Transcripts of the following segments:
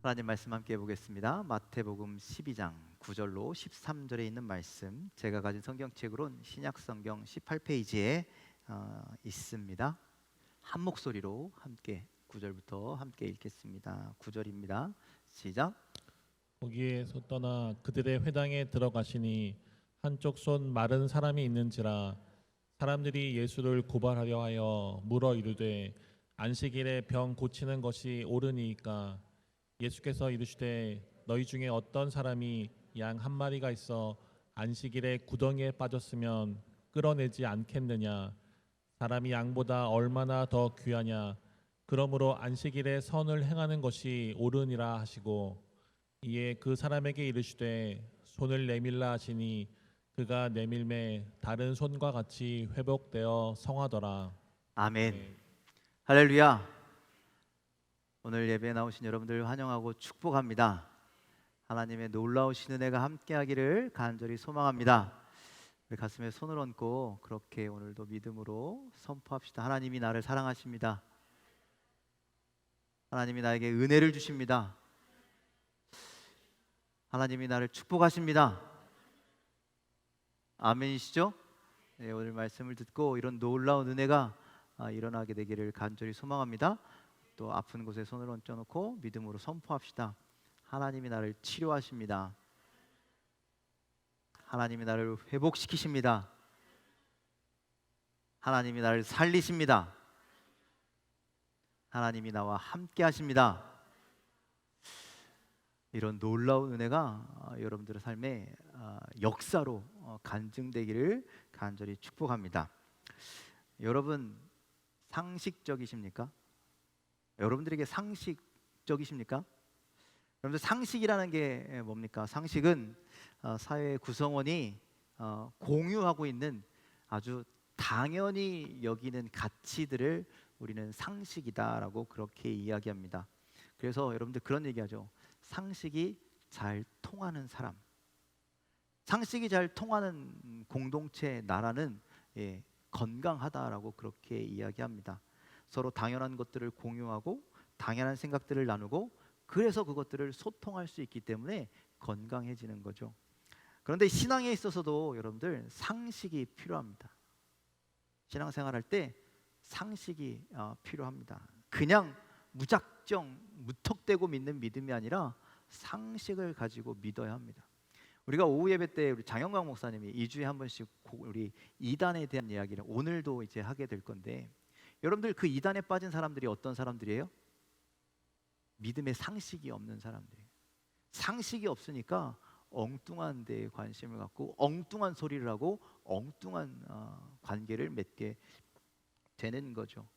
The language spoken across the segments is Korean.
하나님 말씀 함께 보겠습니다. 마태복음 12장 9절로 13절에 있는 말씀, 제가 가진 성경책으로는 신약성경 18페이지에 있습니다. 한 목소리로 함께 9절부터 함께 읽겠습니다. 9절입니다. 시작. 거기에서 떠나 그들의 회당에 들어가시니 한쪽 손 마른 사람이 있는지라 사람들이 예수를 고발하려 하여 물어 이르되 안식일에 병 고치는 것이 옳으니이까. 예수께서 이르시되 너희 중에 어떤 사람이 양 한 마리가 있어 안식일에 구덩이에 빠졌으면 끌어내지 않겠느냐. 사람이 양보다 얼마나 더 귀하냐. 그러므로 안식일에 선을 행하는 것이 옳으니라 하시고, 이에 그 사람에게 이르시되 손을 내밀라 하시니 그가 내밀매 다른 손과 같이 회복되어 성하더라. 아멘. 네. 할렐루야. 오늘 예배에 나오신 여러분들 환영하고 축복합니다. 하나님의 놀라우신 은혜가 함께하기를 간절히 소망합니다. 우리 가슴에 손을 얹고 그렇게 오늘도 믿음으로 선포합시다. 하나님이 나를 사랑하십니다. 하나님이 나에게 은혜를 주십니다. 하나님이 나를 축복하십니다. 아멘이시죠? 네, 오늘 말씀을 듣고 이런 놀라운 은혜가 일어나게 되기를 간절히 소망합니다. 또 아픈 곳에 손을 얹어놓고 믿음으로 선포합시다. 하나님이 나를 치료하십니다. 하나님이 나를 회복시키십니다. 하나님이 나를 살리십니다. 하나님이 나와 함께 하십니다. 이런 놀라운 은혜가 여러분들의 삶에 역사로 간증되기를 간절히 축복합니다. 여러분 상식적이십니까? 여러분들에게 상식적이십니까? 여러분들 상식이라는 게 뭡니까? 상식은 사회의 구성원이 공유하고 있는 아주 당연히 여기는 가치들을 우리는 상식이다라고 그렇게 이야기합니다. 그래서 여러분들 그런 얘기하죠. 상식이 잘 통하는 사람, 상식이 잘 통하는 공동체, 나라는 건강하다라고 그렇게 이야기합니다. 서로 당연한 것들을 공유하고 당연한 생각들을 나누고 그래서 그것들을 소통할 수 있기 때문에 건강해지는 거죠. 그런데 신앙에 있어서도 여러분들 상식이 필요합니다. 신앙생활할 때 상식이 필요합니다. 그냥 무작정 무턱대고 믿는 믿음이 아니라 상식을 가지고 믿어야 합니다. 우리가 오후 예배 때 우리 장영광 목사님이 2주에 한 번씩 우리 이단에 대한 이야기를 오늘도 이제 하게 될 건데, 여러분들 그 이단에 빠진 사람들이 어떤 사람들이에요? 믿음의 상식이 없는 사람들이에요. 상식이 없으니까 엉뚱한 데에 관심을 갖고 엉뚱한 소리를 하고 엉뚱한 관계를 맺게 되는 거죠.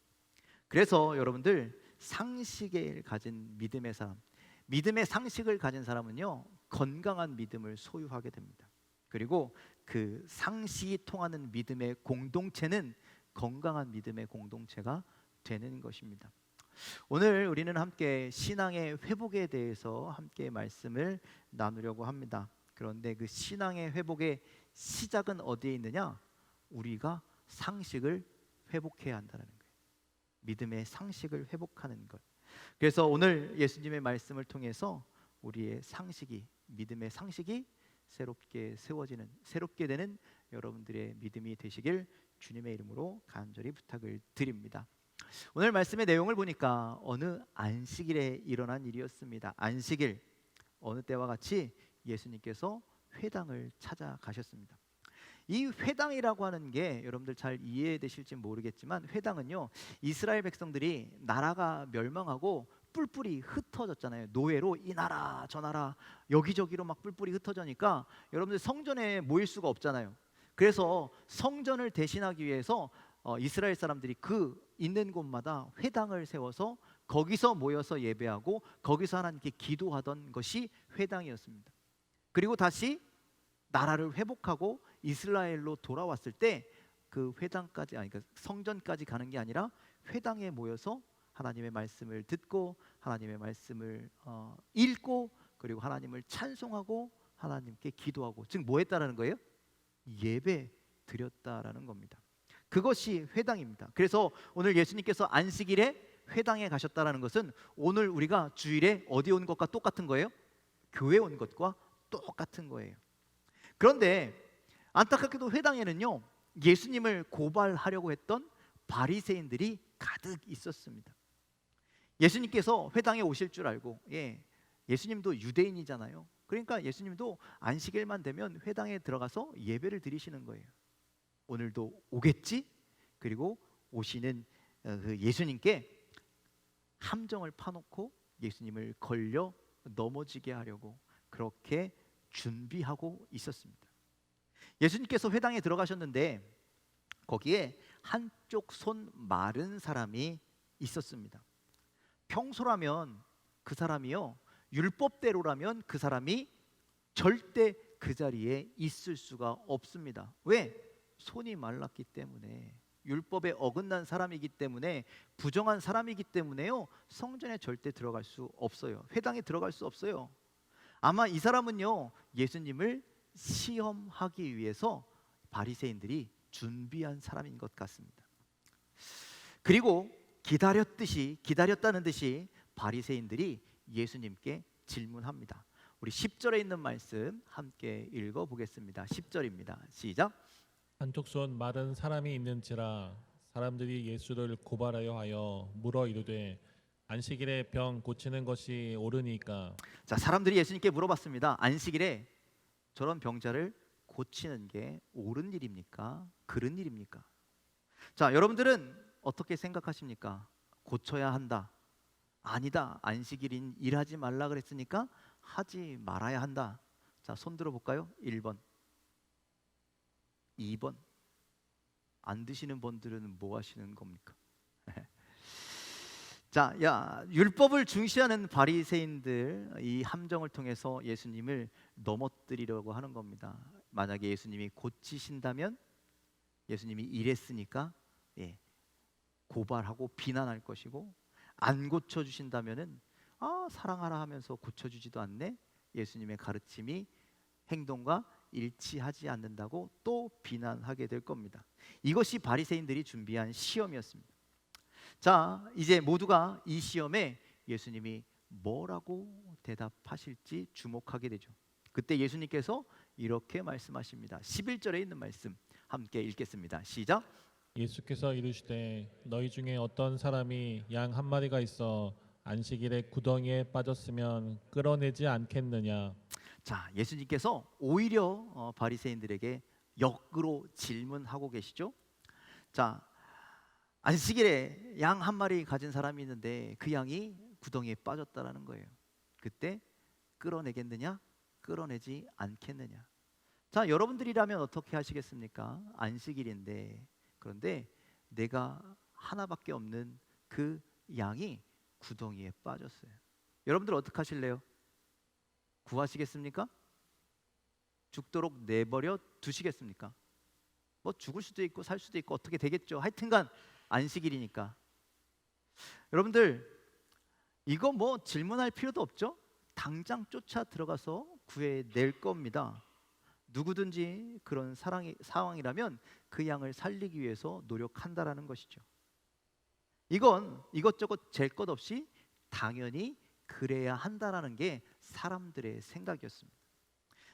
그래서 여러분들 상식을 가진 믿음의 사람, 믿음의 상식을 가진 사람은요 건강한 믿음을 소유하게 됩니다. 그리고 그 상식이 통하는 믿음의 공동체는 건강한 믿음의 공동체가 되는 것입니다. 오늘 우리는 함께 신앙의 회복에 대해서 함께 말씀을 나누려고 합니다. 그런데 그 신앙의 회복의 시작은 어디에 있느냐? 우리가 상식을 회복해야 한다는 거예요. 믿음의 상식을 회복하는 것. 그래서 오늘 예수님의 말씀을 통해서 우리의 상식이, 믿음의 상식이 새롭게 세워지는, 새롭게 되는 여러분들의 믿음이 되시길 주님의 이름으로 간절히 부탁을 드립니다. 오늘 말씀의 내용을 보니까 어느 안식일에 일어난 일이었습니다. 안식일, 어느 때와 같이 예수님께서 회당을 찾아가셨습니다. 이 회당이라고 하는 게 여러분들 잘 이해되실지 모르겠지만, 회당은요 이스라엘 백성들이 나라가 멸망하고 뿔뿔이 흩어졌잖아요. 노예로 이 나라 저 나라 여기저기로 막 뿔뿔이 흩어져니까 여러분들 성전에 모일 수가 없잖아요. 그래서 성전을 대신하기 위해서 이스라엘 사람들이 그 있는 곳마다 회당을 세워서 거기서 모여서 예배하고 거기서 하나님께 기도하던 것이 회당이었습니다. 그리고 다시 나라를 회복하고 이스라엘로 돌아왔을 때 그 회당까지, 아니 그러니까 성전까지 가는 게 아니라 회당에 모여서 하나님의 말씀을 듣고 하나님의 말씀을 읽고 그리고 하나님을 찬송하고 하나님께 기도하고, 즉 뭐 했다라는 거예요? 예배 드렸다라는 겁니다. 그것이 회당입니다. 그래서 오늘 예수님께서 안식일에 회당에 가셨다라는 것은 오늘 우리가 주일에 어디 온 것과 똑같은 거예요? 교회 온 것과 똑같은 거예요. 그런데 안타깝게도 회당에는요, 예수님을 고발하려고 했던 바리새인들이 가득 있었습니다. 예수님께서 회당에 오실 줄 알고, 예수님도 유대인이잖아요. 그러니까 예수님도 안식일만 되면 회당에 들어가서 예배를 드리시는 거예요. 오늘도 오겠지? 그리고 오시는 그 예수님께 함정을 파놓고 예수님을 걸려 넘어지게 하려고 그렇게 준비하고 있었습니다. 예수님께서 회당에 들어가셨는데 거기에 한쪽 손 마른 사람이 있었습니다. 평소라면 그 사람이요, 율법대로라면 그 사람이 절대 그 자리에 있을 수가 없습니다. 왜? 손이 말랐기 때문에, 율법에 어긋난 사람이기 때문에, 부정한 사람이기 때문에요, 성전에 절대 들어갈 수 없어요. 회당에 들어갈 수 없어요. 아마 이 사람은요, 예수님을 시험하기 위해서 바리새인들이 준비한 사람인 것 같습니다. 그리고 기다렸다는 듯이 바리새인들이 예수님께 질문합니다. 우리 10절에 있는 말씀 함께 읽어보겠습니다. 10절입니다. 시작. 한쪽 손 마른 사람이 있는지라 사람들이 예수를 고발하여 하여 물어 이르되 안식일에 병 고치는 것이 옳으니까. 자, 사람들이 예수님께 물어봤습니다. 안식일에 저런 병자를 고치는 게 옳은 일입니까? 그른 일입니까? 자, 여러분들은 어떻게 생각하십니까? 고쳐야 한다. 아니다. 안식일인 일하지 말라 그랬으니까 하지 말아야 한다. 자, 손 들어 볼까요? 1번, 2번. 안 드시는 분들은 뭐 하시는 겁니까? 자, 율법을 중시하는 바리새인들, 이 함정을 통해서 예수님을 넘어뜨리려고 하는 겁니다. 만약에 예수님이 고치신다면, 예수님이 이랬으니까 고발하고 비난할 것이고, 안 고쳐주신다면은 사랑하라 하면서 고쳐주지도 않네, 예수님의 가르침이 행동과 일치하지 않는다고 또 비난하게 될 겁니다. 이것이 바리새인들이 준비한 시험이었습니다. 자, 이제 모두가 이 시험에 예수님이 뭐라고 대답하실지 주목하게 되죠. 그때 예수님께서 이렇게 말씀하십니다. 11절에 있는 말씀 함께 읽겠습니다. 시작. 예수께서 이르시되 너희 중에 어떤 사람이 양 한 마리가 있어 안식일에 구덩이에 빠졌으면 끌어내지 않겠느냐. 자, 예수님께서 오히려 바리새인들에게 역으로 질문하고 계시죠. 자, 안식일에 양 한 마리 가진 사람이 있는데 그 양이 구덩이에 빠졌다라는 거예요. 그때 끌어내겠느냐? 끌어내지 않겠느냐? 자, 여러분들이라면 어떻게 하시겠습니까? 안식일인데, 그런데 내가 하나밖에 없는 그 양이 구덩이에 빠졌어요. 여러분들 어떻게 하실래요? 구하시겠습니까? 죽도록 내버려 두시겠습니까? 뭐 죽을 수도 있고 살 수도 있고 어떻게 되겠죠. 하여튼간 안식일이니까. 여러분들 이거 뭐 질문할 필요도 없죠. 당장 쫓아 들어가서 구해낼 겁니다. 누구든지 그런 상황이라면 그 양을 살리기 위해서 노력한다라는 것이죠. 이건 이것저것 잴 것 없이 당연히 그래야 한다라는 게 사람들의 생각이었습니다.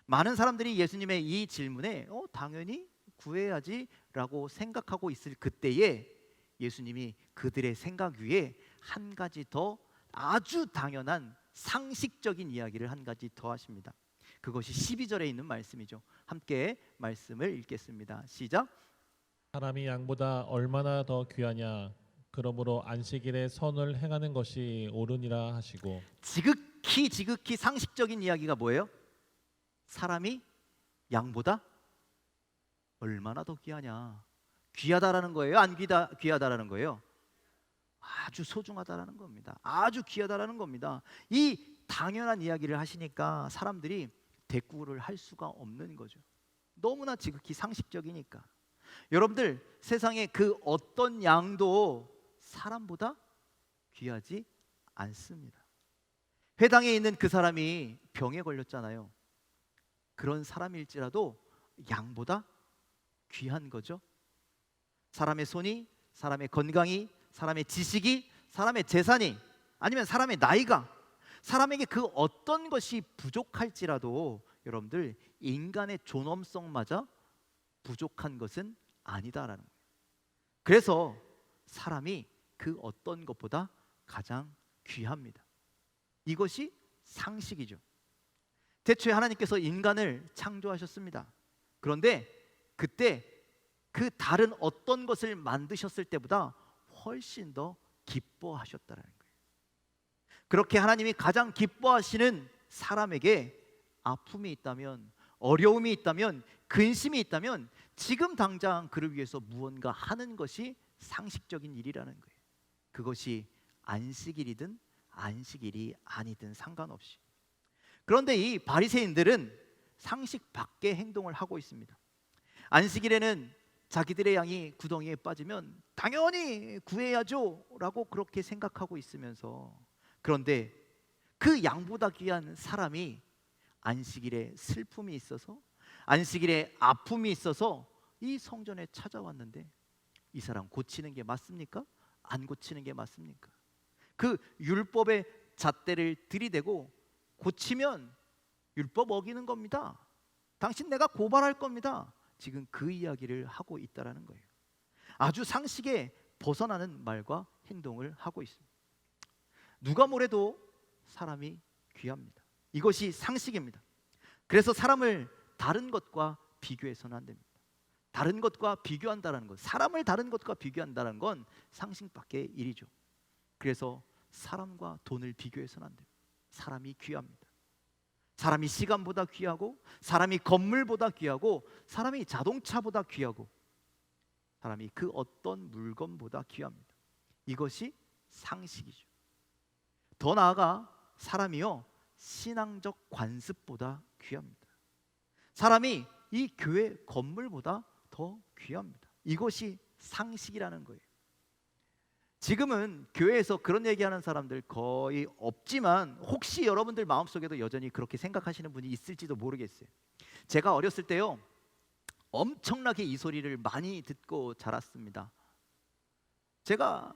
많은 사람들이 예수님의 이 질문에 당연히 구해야지라고 생각하고 있을 그때에 예수님이 그들의 생각 위에 한 가지 더 아주 당연한 상식적인 이야기를 한 가지 더 하십니다. 그것이 12절에 있는 말씀이죠. 함께 말씀을 읽겠습니다. 시작. 사람이 양보다 얼마나 더 귀하냐. 그러므로 안식일에 선을 행하는 것이 옳으니라 하시고. 지극히 상식적인 이야기가 뭐예요? 사람이 양보다 얼마나 더 귀하냐. 귀하다라는 거예요? 안 귀하다라는 거예요? 아주 소중하다라는 겁니다. 아주 귀하다라는 겁니다. 이 당연한 이야기를 하시니까 사람들이 대꾸를 할 수가 없는 거죠. 너무나 지극히 상식적이니까. 여러분들 세상에 그 어떤 양도 사람보다 귀하지 않습니다. 회당에 있는 그 사람이 병에 걸렸잖아요. 그런 사람일지라도 양보다 귀한 거죠. 사람의 손이, 사람의 건강이, 사람의 지식이, 사람의 재산이, 아니면 사람의 나이가, 사람에게 그 어떤 것이 부족할지라도 여러분들 인간의 존엄성마저 부족한 것은 아니다라는 거예요. 그래서 사람이 그 어떤 것보다 가장 귀합니다. 이것이 상식이죠. 태초에 하나님께서 인간을 창조하셨습니다. 그런데 그때 그 다른 어떤 것을 만드셨을 때보다 훨씬 더 기뻐하셨다라는 거예요. 그렇게 하나님이 가장 기뻐하시는 사람에게 아픔이 있다면, 어려움이 있다면, 근심이 있다면 지금 당장 그를 위해서 무언가 하는 것이 상식적인 일이라는 거예요. 그것이 안식일이든 안식일이 아니든 상관없이. 그런데 이 바리새인들은 상식 밖의 행동을 하고 있습니다. 안식일에는 자기들의 양이 구덩이에 빠지면 당연히 구해야죠 라고 그렇게 생각하고 있으면서, 그런데 그 양보다 귀한 사람이 안식일에 슬픔이 있어서, 안식일에 아픔이 있어서 이 성전에 찾아왔는데 이 사람 고치는 게 맞습니까? 안 고치는 게 맞습니까? 그 율법의 잣대를 들이대고 고치면 율법 어기는 겁니다. 당신 내가 고발할 겁니다. 지금 그 이야기를 하고 있다라는 거예요. 아주 상식에 벗어나는 말과 행동을 하고 있습니다. 누가 뭐래도 사람이 귀합니다. 이것이 상식입니다. 그래서 사람을 다른 것과 비교해서는 안 됩니다. 다른 것과 비교한다는 것, 사람을 다른 것과 비교한다는 건 상식 밖의 일이죠. 그래서 사람과 돈을 비교해서는 안 됩니다. 사람이 귀합니다. 사람이 시간보다 귀하고, 사람이 건물보다 귀하고, 사람이 자동차보다 귀하고, 사람이 그 어떤 물건보다 귀합니다. 이것이 상식이죠. 더 나아가 사람이요, 신앙적 관습보다 귀합니다. 사람이 이 교회 건물보다 더 귀합니다. 이것이 상식이라는 거예요. 지금은 교회에서 그런 얘기하는 사람들 거의 없지만 혹시 여러분들 마음속에도 여전히 그렇게 생각하시는 분이 있을지도 모르겠어요. 제가 어렸을 때요, 엄청나게 이 소리를 많이 듣고 자랐습니다. 제가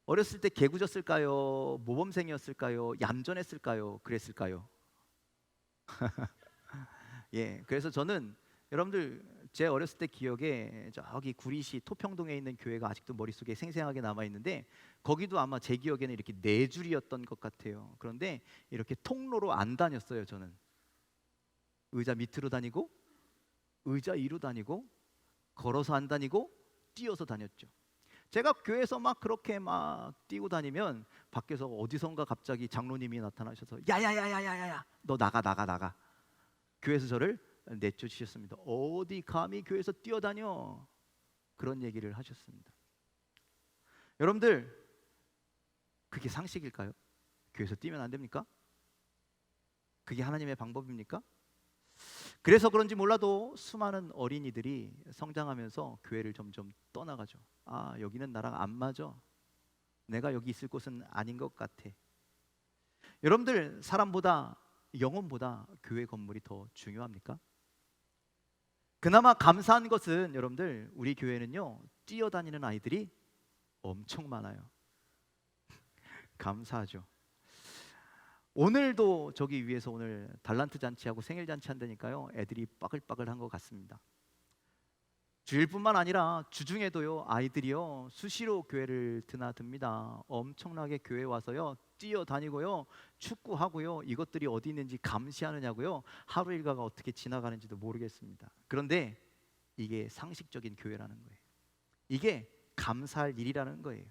어렸을 때 개구졌을까요? 모범생이었을까요? 얌전했을까요? 그랬을까요? 예, 그래서 저는 여러분들 제 어렸을 때 기억에 저기 구리시 토평동에 있는 교회가 아직도 머릿속에 생생하게 남아있는데, 거기도 아마 제 기억에는 이렇게 4줄이었던 것 같아요. 그런데 이렇게 통로로 안 다녔어요. 저는 의자 밑으로 다니고, 의자 위로 다니고, 걸어서 안 다니고, 뛰어서 다녔죠. 제가 교회에서 막 그렇게 막 뛰고 다니면 밖에서 어디선가 갑자기 장로님이 나타나셔서 야야야야야야, 너 나가. 교회에서 저를 내쫓으셨습니다. 어디 감히 교회에서 뛰어다녀, 그런 얘기를 하셨습니다. 여러분들, 그게 상식일까요? 교회에서 뛰면 안 됩니까? 그게 하나님의 방법입니까? 그래서 그런지 몰라도 수많은 어린이들이 성장하면서 교회를 점점 떠나가죠. 아, 여기는 나랑 안 맞아. 내가 여기 있을 곳은 아닌 것 같아. 여러분들, 사람보다, 영혼보다 교회 건물이 더 중요합니까? 그나마 감사한 것은 여러분들, 우리 교회는요, 뛰어다니는 아이들이 엄청 많아요. 감사하죠. 오늘도 저기 위에서 오늘 달란트 잔치하고 생일 잔치 한다니까요, 애들이 빠글빠글한 것 같습니다. 주일뿐만 아니라 주중에도요, 아이들이요 수시로 교회를 드나듭니다. 엄청나게 교회 와서요 뛰어다니고요, 축구하고요, 이것들이 어디 있는지 감시하느냐고요, 하루 일과가 어떻게 지나가는지도 모르겠습니다. 그런데 이게 상식적인 교회라는 거예요. 이게 감사할 일이라는 거예요.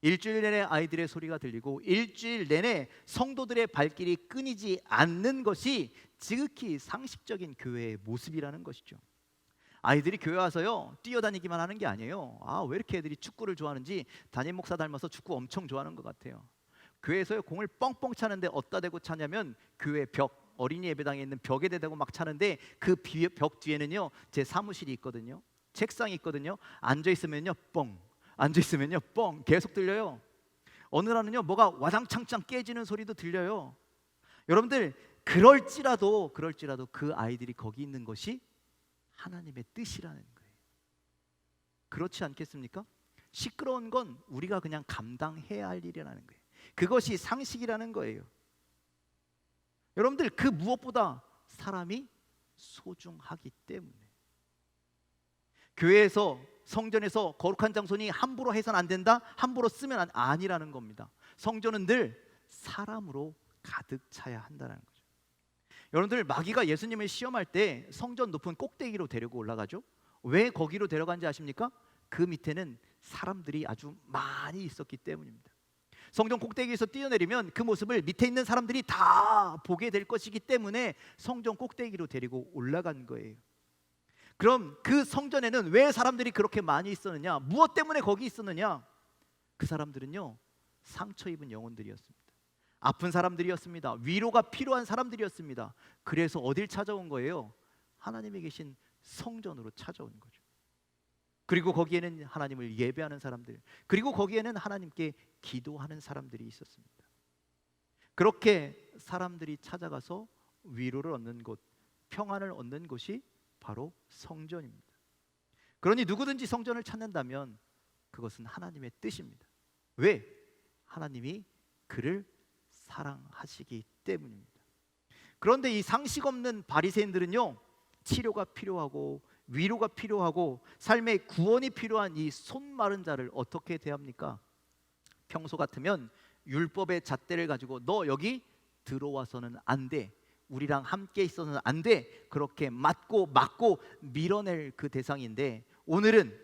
일주일 내내 아이들의 소리가 들리고 일주일 내내 성도들의 발길이 끊이지 않는 것이 지극히 상식적인 교회의 모습이라는 것이죠. 아이들이 교회 와서요 뛰어다니기만 하는 게 아니에요. 아, 왜 이렇게 애들이 축구를 좋아하는지 담임 목사 닮아서 축구 엄청 좋아하는 것 같아요. 교회에서요 공을 뻥뻥 차는데 어디다 대고 차냐면 교회 벽, 어린이 예배당에 있는 벽에 대고 막 차는데 그 벽 뒤에는요 제 사무실이 있거든요. 책상이 있거든요. 앉아있으면요 뻥, 앉아있으면요 뻥 계속 들려요. 어느 날은요 뭐가 와장창창 깨지는 소리도 들려요. 여러분들, 그럴지라도 그 아이들이 거기 있는 것이 하나님의 뜻이라는 거예요. 그렇지 않겠습니까? 시끄러운 건 우리가 그냥 감당해야 할 일이라는 거예요. 그것이 상식이라는 거예요. 여러분들, 그 무엇보다 사람이 소중하기 때문에 교회에서, 성전에서 거룩한 장소니 함부로 해서는 안 된다, 함부로 쓰면 아니라는 겁니다. 성전은 늘 사람으로 가득 차야 한다는 거죠. 여러분들, 마귀가 예수님을 시험할 때 성전 높은 꼭대기로 데리고 올라가죠. 왜 거기로 데려간지 아십니까? 그 밑에는 사람들이 아주 많이 있었기 때문입니다. 성전 꼭대기에서 뛰어내리면 그 모습을 밑에 있는 사람들이 다 보게 될 것이기 때문에 성전 꼭대기로 데리고 올라간 거예요. 그럼 그 성전에는 왜 사람들이 그렇게 많이 있었느냐? 무엇 때문에 거기 있었느냐? 그 사람들은요, 상처 입은 영혼들이었습니다. 아픈 사람들이었습니다. 위로가 필요한 사람들이었습니다. 그래서 어딜 찾아온 거예요? 하나님이 계신 성전으로 찾아온 거죠. 그리고 거기에는 하나님을 예배하는 사람들, 그리고 거기에는 하나님께 기도하는 사람들이 있었습니다. 그렇게 사람들이 찾아가서 위로를 얻는 곳, 평안을 얻는 곳이 바로 성전입니다. 그러니 누구든지 성전을 찾는다면 그것은 하나님의 뜻입니다. 왜? 하나님이 그를 사랑하시기 때문입니다. 그런데 이 상식 없는 바리새인들은요, 치료가 필요하고 위로가 필요하고 삶의 구원이 필요한 이 손 마른 자를 어떻게 대합니까? 평소 같으면 율법의 잣대를 가지고 너 여기 들어와서는 안 돼, 우리랑 함께 있어서는 안 돼, 그렇게 맞고 막고 밀어낼 그 대상인데, 오늘은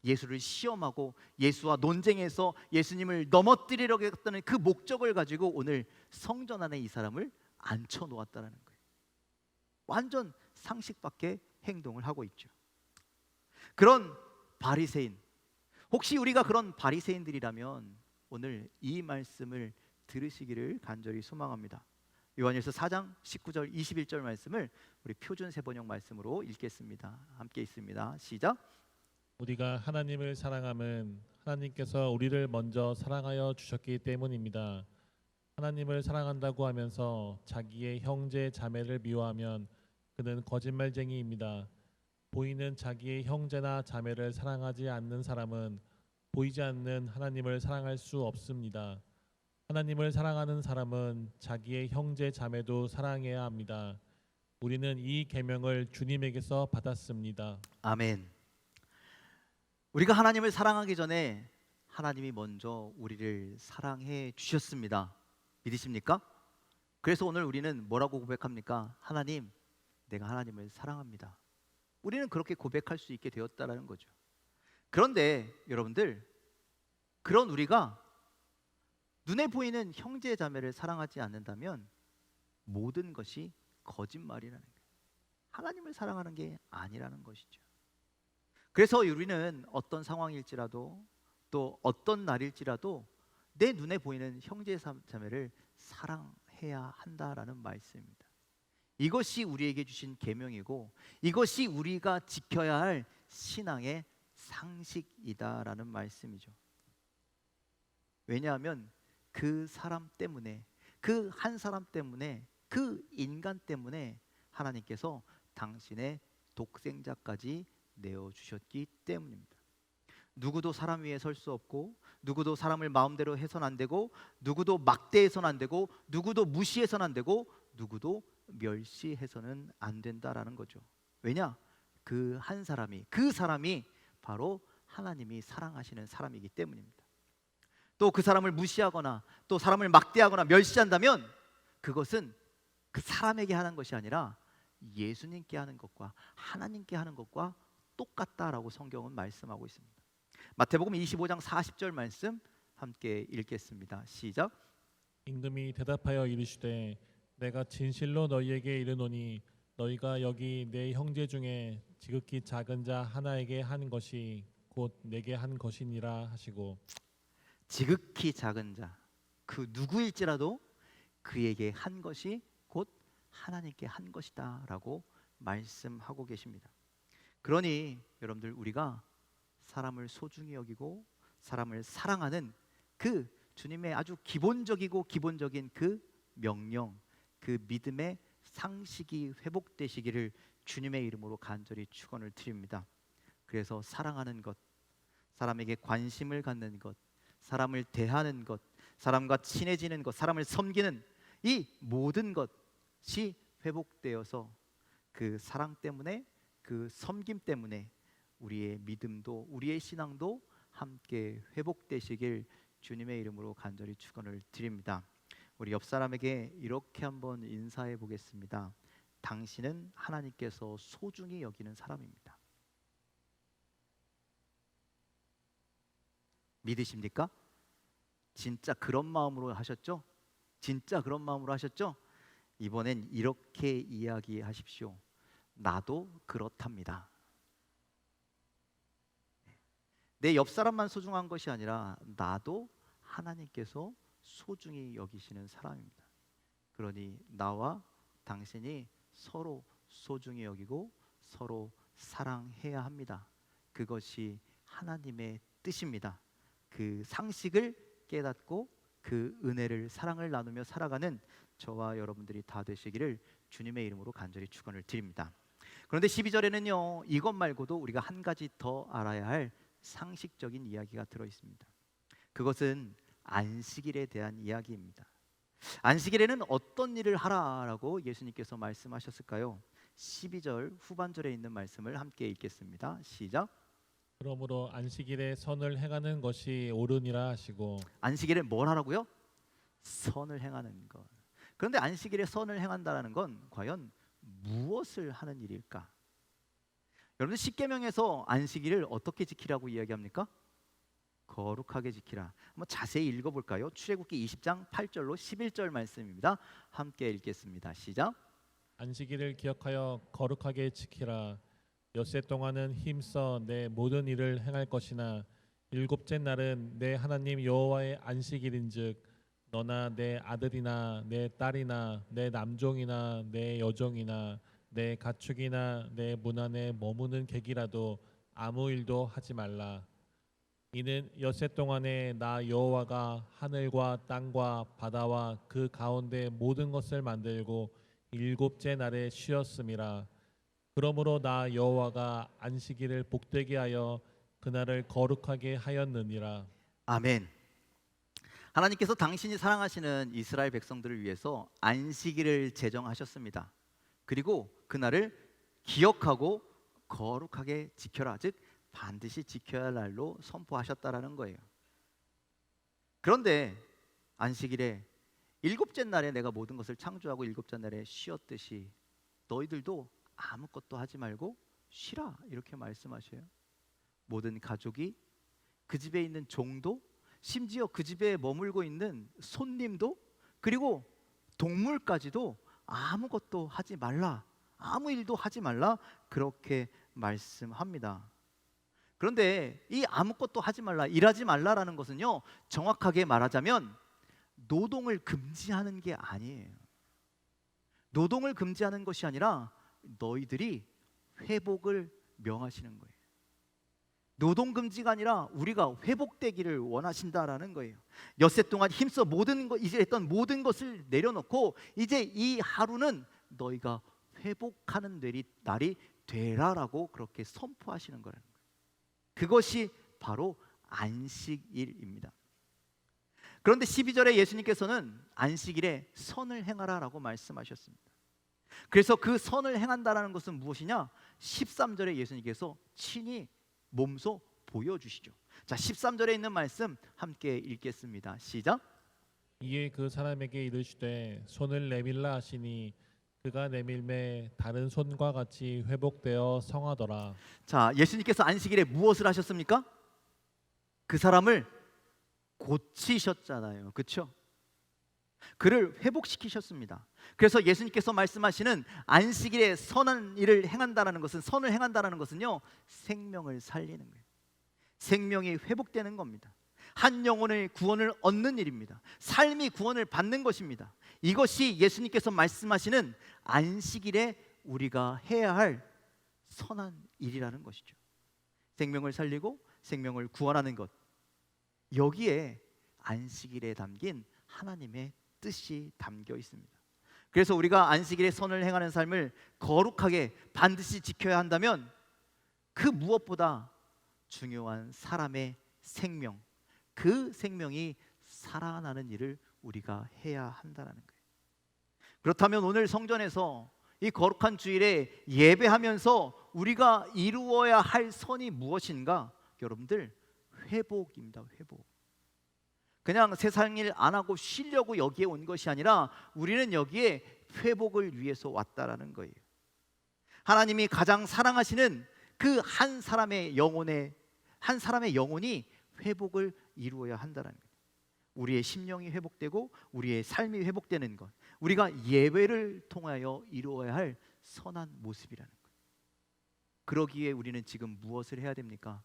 예수를 시험하고 예수와 논쟁해서 예수님을 넘어뜨리려고 했던 그 목적을 가지고 오늘 성전 안에 이 사람을 앉혀 놓았다는 거예요. 완전 상식 밖의 행동을 하고 있죠. 그런 바리새인, 혹시 우리가 그런 바리새인들이라면 오늘 이 말씀을 들으시기를 간절히 소망합니다. 요한일서 4장 19절 21절 말씀을 우리 표준 세번역 말씀으로 읽겠습니다. 함께 있습니다. 시작. 우리가 하나님을 사랑함은 하나님께서 우리를 먼저 사랑하여 주셨기 때문입니다. 하나님을 사랑한다고 하면서 자기의 형제 자매를 미워하면 그는 거짓말쟁이입니다. 보이는 자기의 형제나 자매를 사랑하지 않는 사람은 보이지 않는 하나님을 사랑할 수 없습니다. 하나님을 사랑하는 사람은 자기의 형제 자매도 사랑해야 합니다. 우리는 이 계명을 주님에게서 받았습니다. 아멘. 우리가 하나님을 사랑하기 전에 하나님이 먼저 우리를 사랑해 주셨습니다. 믿으십니까? 그래서 오늘 우리는 뭐라고 고백합니까? 하나님, 내가 하나님을 사랑합니다. 우리는 그렇게 고백할 수 있게 되었다라는 거죠. 그런데 여러분들, 그런 우리가 눈에 보이는 형제 자매를 사랑하지 않는다면 모든 것이 거짓말이라는 거예요. 하나님을 사랑하는 게 아니라는 것이죠. 그래서 우리는 어떤 상황일지라도 또 어떤 날일지라도 내 눈에 보이는 형제 자매를 사랑해야 한다라는 말씀입니다. 이것이 우리에게 주신 계명이고 이것이 우리가 지켜야 할 신앙의 상식이다라는 말씀이죠. 왜냐하면 그 사람 때문에, 그 한 사람 때문에, 그 인간 때문에 하나님께서 당신의 독생자까지 내어주셨기 때문입니다. 누구도 사람 위에 설 수 없고, 누구도 사람을 마음대로 해서는 안 되고, 누구도 막대해서는 안 되고, 누구도 무시해서는 안 되고, 누구도 멸시해서는 안 된다라는 거죠. 왜냐? 그 한 사람이, 그 사람이 바로 하나님이 사랑하시는 사람이기 때문입니다. 또 그 사람을 무시하거나 또 사람을 막대하거나 멸시한다면 그것은 그 사람에게 하는 것이 아니라 예수님께 하는 것과 하나님께 하는 것과 똑같다라고 성경은 말씀하고 있습니다. 마태복음 25장 40절 말씀 함께 읽겠습니다. 시작. 임금이 대답하여 이르시되 내가 진실로 너희에게 이르노니 너희가 여기 내 형제 중에 지극히 작은 자 하나에게 한 것이 곧 내게 한 것이니라 하시고, 지극히 작은 자, 그 누구일지라도 그에게 한 것이 곧 하나님께 한 것이다 라고 말씀하고 계십니다. 그러니 여러분들, 우리가 사람을 소중히 여기고 사람을 사랑하는 그 주님의 아주 기본적인 그 명령, 그 믿음의 상식이 회복되시기를 주님의 이름으로 간절히 축원을 드립니다. 그래서 사랑하는 것, 사람에게 관심을 갖는 것, 사람을 대하는 것, 사람과 친해지는 것, 사람을 섬기는 이 모든 것이 회복되어서 그 사랑 때문에, 그 섬김 때문에 우리의 믿음도, 우리의 신앙도 함께 회복되시길 주님의 이름으로 간절히 축원을 드립니다. 우리 옆 사람에게 이렇게 한번 인사해 보겠습니다. 당신은 하나님께서 소중히 여기는 사람입니다. 믿으십니까? 진짜 그런 마음으로 하셨죠? 진짜 그런 마음으로 하셨죠? 이번엔 이렇게 이야기하십시오. 나도 그렇답니다. 내 옆 사람만 소중한 것이 아니라 나도 하나님께서 소중히 여기시는 사람입니다. 그러니 나와 당신이 서로 소중히 여기고 서로 사랑해야 합니다. 그것이 하나님의 뜻입니다. 그 상식을 깨닫고 그 은혜를, 사랑을 나누며 살아가는 저와 여러분들이 다 되시기를 주님의 이름으로 간절히 축원을 드립니다. 그런데 12절에는요, 이것 말고도 우리가 한 가지 더 알아야 할 상식적인 이야기가 들어 있습니다. 그것은 안식일에 대한 이야기입니다. 안식일에는 어떤 일을 하라라고 예수님께서 말씀하셨을까요? 12절 후반절에 있는 말씀을 함께 읽겠습니다. 시작. 그러므로 안식일에 선을 행하는 것이 옳으니라 하시고. 안식일에 뭘 하라고요? 선을 행하는 것. 그런데 안식일에 선을 행한다는 건 과연 무엇을 하는 일일까? 여러분들 십계명에서 안식일을 어떻게 지키라고 이야기합니까? 거룩하게 지키라. 한번 자세히 읽어볼까요? 출애굽기 20장 8절로 11절 말씀입니다. 함께 읽겠습니다. 시작. 안식일을 기억하여 거룩하게 지키라. 엿새 동안은 힘써 내 모든 일을 행할 것이나 일곱째 날은 내 하나님 여호와의 안식일인즉 너나 내 아들이나 내 딸이나 내 남종이나 내 여종이나 내 가축이나 내 문 안에 머무는 객이라도 아무 일도 하지 말라. 이는 엿새 동안에 나 여호와가 하늘과 땅과 바다와 그 가운데 모든 것을 만들고 일곱째 날에 쉬었음이라. 그러므로 나 여호와가 안식일을 복되게 하여 그날을 거룩하게 하였느니라. 아멘. 하나님께서 당신이 사랑하시는 이스라엘 백성들을 위해서 안식일을 제정하셨습니다. 그리고 그날을 기억하고 거룩하게 지켜라, 즉 반드시 지켜야 할 날로 선포하셨다라는 거예요. 그런데 안식일에 일곱째 날에 내가 모든 것을 창조하고 일곱째 날에 쉬었듯이 너희들도 아무것도 하지 말고 쉬라, 이렇게 말씀하셔요. 모든 가족이, 그 집에 있는 종도, 심지어 그 집에 머물고 있는 손님도, 그리고 동물까지도 아무것도 하지 말라, 아무 일도 하지 말라, 그렇게 말씀합니다. 그런데 이 아무것도 하지 말라, 일하지 말라라는 것은요, 정확하게 말하자면 노동을 금지하는 게 아니에요. 노동을 금지하는 것이 아니라 너희들이 회복을 명하시는 거예요. 노동 금지가 아니라 우리가 회복되기를 원하신다라는 거예요. 엿새 동안 힘써 이제 했던 모든 것을 내려놓고 이제 이 하루는 너희가 회복하는 날이 되라라고 그렇게 선포하시는 거라는 거예요. 그것이 바로 안식일입니다. 그런데 12절에 예수님께서는 안식일에 선을 행하라라고 말씀하셨습니다. 그래서 그 선을 행한다라는 것은 무엇이냐? 13절에 예수님께서 친히 몸소 보여주시죠. 자, 13절에 있는 말씀 함께 읽겠습니다. 시작. 이에 그 사람에게 이르시되 손을 내밀라 하시니 그가 내밀매 다른 손과 같이 회복되어 성하더라. 자, 예수님께서 안식일에 무엇을 하셨습니까? 그 사람을 고치셨잖아요. 그렇죠? 그를 회복시키셨습니다. 그래서 예수님께서 말씀하시는 안식일에 선한 일을 행한다라는 것은, 선을 행한다라는 것은요, 생명을 살리는 거예요. 생명이 회복되는 겁니다. 한 영혼의 구원을 얻는 일입니다. 삶이 구원을 받는 것입니다. 이것이 예수님께서 말씀하시는 안식일에 우리가 해야 할 선한 일이라는 것이죠. 생명을 살리고 생명을 구원하는 것, 여기에 안식일에 담긴 하나님의 뜻이 담겨 있습니다. 그래서 우리가 안식일에 선을 행하는 삶을 거룩하게 반드시 지켜야 한다면 그 무엇보다 중요한 사람의 생명, 그 생명이 살아나는 일을 우리가 해야 한다는 거예요. 그렇다면 오늘 성전에서 이 거룩한 주일에 예배하면서 우리가 이루어야 할 선이 무엇인가? 여러분들, 회복입니다. 회복. 그냥 세상 일 안 하고 쉬려고 여기에 온 것이 아니라 우리는 여기에 회복을 위해서 왔다라는 거예요. 하나님이 가장 사랑하시는 그 한 사람의 영혼이 회복을 이루어야 한다는 거예요. 우리의 심령이 회복되고 우리의 삶이 회복되는 것, 우리가 예배를 통하여 이루어야 할 선한 모습이라는 거예요. 그러기에 우리는 지금 무엇을 해야 됩니까?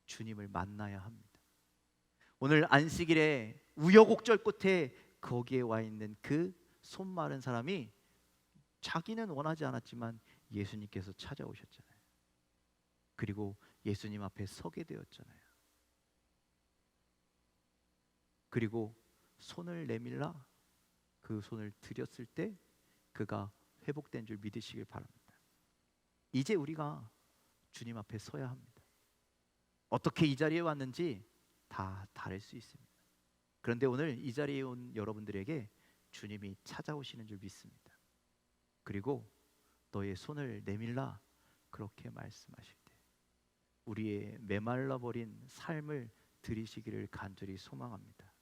주님을 만나야 합니다. 오늘 안식일에 우여곡절 끝에 거기에 와 있는 그 손 마른 사람이 자기는 원하지 않았지만 예수님께서 찾아오셨잖아요. 그리고 예수님 앞에 서게 되었잖아요. 그리고 손을 내밀라 그 손을 들였을 때 그가 회복된 줄 믿으시길 바랍니다. 이제 우리가 주님 앞에 서야 합니다. 어떻게 이 자리에 왔는지 다 다를 수 있습니다. 그런데 오늘 이 자리에 온 여러분들에게 주님이 찾아오시는 줄 믿습니다. 그리고 너의 손을 내밀라 그렇게 말씀하실 때 우리의 메말라 버린 삶을 들이시기를 간절히 소망합니다.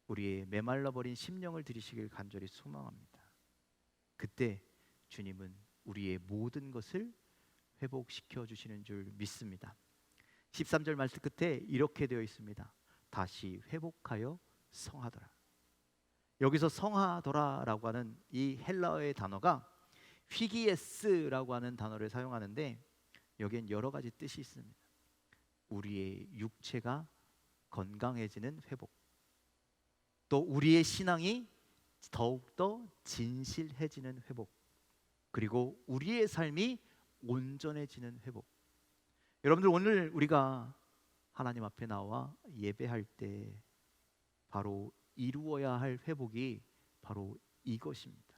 우리의 메말라 버린 심령을 들이시길 간절히 소망합니다. 그때 주님은 우리의 모든 것을 회복시켜 주시는 줄 믿습니다. 13절 말씀 끝에 이렇게 되어 있습니다. 다시 회복하여 성하더라. 여기서 성하더라라고 하는 이 헬라어의 단어가 휘기에스라고 하는 단어를 사용하는데 여기엔 여러 가지 뜻이 있습니다. 우리의 육체가 건강해지는 회복, 또 우리의 신앙이 더욱더 진실해지는 회복, 그리고 우리의 삶이 온전해지는 회복. 여러분들, 오늘 우리가 하나님 앞에 나와 예배할 때 바로 이루어야 할 회복이 바로 이것입니다.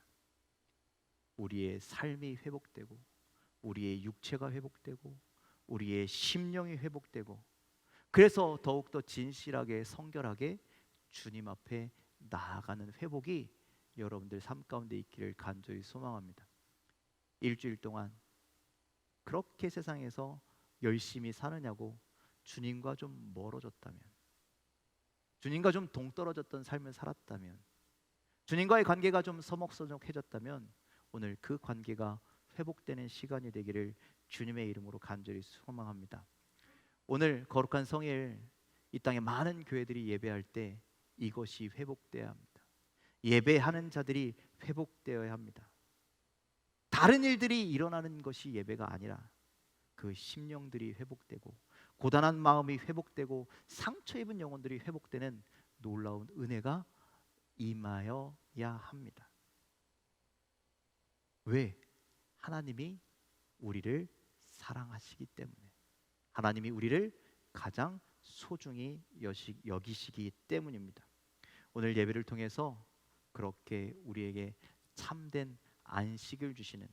우리의 삶이 회복되고 우리의 육체가 회복되고 우리의 심령이 회복되고, 그래서 더욱더 진실하게 성결하게 주님 앞에 나아가는 회복이 여러분들 삶 가운데 있기를 간절히 소망합니다. 일주일 동안 그렇게 세상에서 열심히 사느냐고 주님과 좀 멀어졌다면, 주님과 좀 동떨어졌던 삶을 살았다면, 주님과의 관계가 좀 서먹서먹해졌다면 오늘 그 관계가 회복되는 시간이 되기를 주님의 이름으로 간절히 소망합니다. 오늘 거룩한 성일 이 땅에 많은 교회들이 예배할 때 이것이 회복되어야 합니다. 예배하는 자들이 회복되어야 합니다. 다른 일들이 일어나는 것이 예배가 아니라 그 심령들이 회복되고 고단한 마음이 회복되고 상처 입은 영혼들이 회복되는 놀라운 은혜가 임하여야 합니다. 왜? 하나님이 우리를 사랑하시기 때문에, 하나님이 우리를 가장 소중히 여기시기 때문입니다. 오늘 예배를 통해서 그렇게 우리에게 참된 안식을 주시는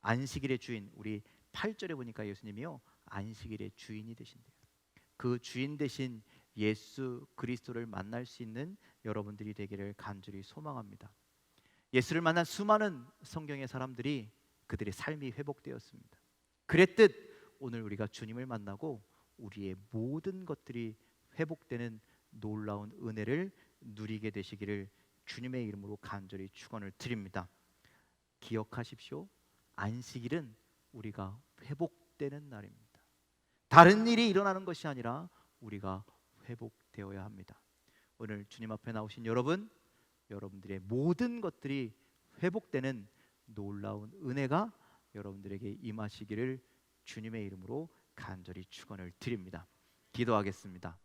안식일의 주인, 우리 8절에 보니까 예수님이요 안식일의 주인이 되신대요. 그 주인 되신 예수 그리스도를 만날 수 있는 여러분들이 되기를 간절히 소망합니다. 예수를 만난 수많은 성경의 사람들이 그들의 삶이 회복되었습니다. 그랬듯 오늘 우리가 주님을 만나고 우리의 모든 것들이 회복되는 놀라운 은혜를 누리게 되시기를 주님의 이름으로 간절히 축원을 드립니다. 기억하십시오. 안식일은 우리가 회복되는 날입니다. 다른 일이 일어나는 것이 아니라 우리가 회복되어야 합니다. 오늘 주님 앞에 나오신 여러분, 여러분들의 모든 것들이 회복되는 놀라운 은혜가 여러분들에게 임하시기를 주님의 이름으로 간절히 축원을 드립니다. 기도하겠습니다.